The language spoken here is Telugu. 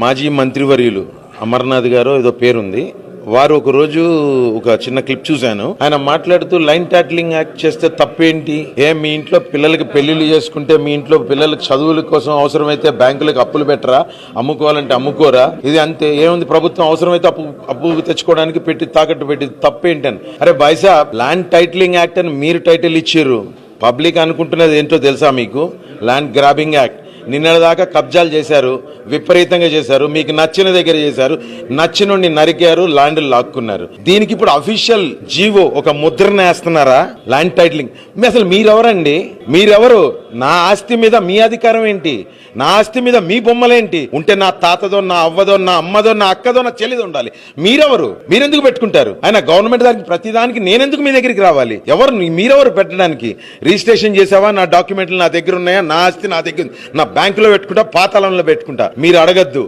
మాజీ మంత్రివర్యులు అమర్నాథ్ గారు ఏదో పేరుంది. వారు ఒక రోజు ఒక చిన్న క్లిప్ చూశాను. ఆయన మాట్లాడుతూ లైన్ ట్యాక్లింగ్ యాక్ట్ చేస్తే తప్పేంటి, మీ ఇంట్లో పిల్లలకి పెళ్లిళ్ళు చేసుకుంటే మీ ఇంట్లో పిల్లలకి చదువుల కోసం అవసరమైతే బ్యాంకులకు అప్పులు పెట్టరా, అమ్ముకోవాలంటే అమ్ముకోరా, ఇది అంతే, ఏముంది ప్రభుత్వం అవసరమైతే అప్పు తెచ్చుకోవడానికి పెట్టి తాకట్టు పెట్టి తప్పేంటి అని. అరే బాయ్సాబ్, ల్యాండ్ టైటిలింగ్ యాక్ట్ అని మీరు టైటిల్ ఇచ్చారు, పబ్లిక్ అనుకుంటున్నది ఏంటో తెలుసా మీకు? Land grabbing act. నిన్నటిదాకా కబ్జాలు చేశారు, విపరీతంగా చేశారు, మీకు నచ్చిన దగ్గర చేశారు, నచ్చినోడిని నరికారు, ల్యాండ్ లాక్కున్నారు. దీనికి ఇప్పుడు అఫీషియల్ జీవో ఒక ముద్రణ వేస్తున్నారా ల్యాండ్ టైటిలింగ్. అసలు మీరెవరండి? మీరెవరు? నా ఆస్తి మీద మీ అధికారం ఏంటి? నా ఆస్తి మీద మీ బొమ్మలేంటి? ఉంటే నా తాతదో, నా అవ్వదో, నా అమ్మదో, నా అక్కదో, నా చెల్లిదో ఉండాలి. మీరెవరు? మీరెందుకు పెట్టుకుంటారు? ఆయన గవర్నమెంట్ దానికి ప్రతిదానికి నేనెందుకు మీ దగ్గరికి రావాలి? ఎవరు మీరెవరు పెట్టడానికి? రిజిస్ట్రేషన్ చేసావా? నా డాక్యుమెంట్లు నా దగ్గర ఉన్నాయా? నా ఆస్తి నా దగ్గర, నా బ్యాంకులో పెట్టుకుంటా, పాతాళంలో పెట్టుకుంటా, మీరు అడగద్దు.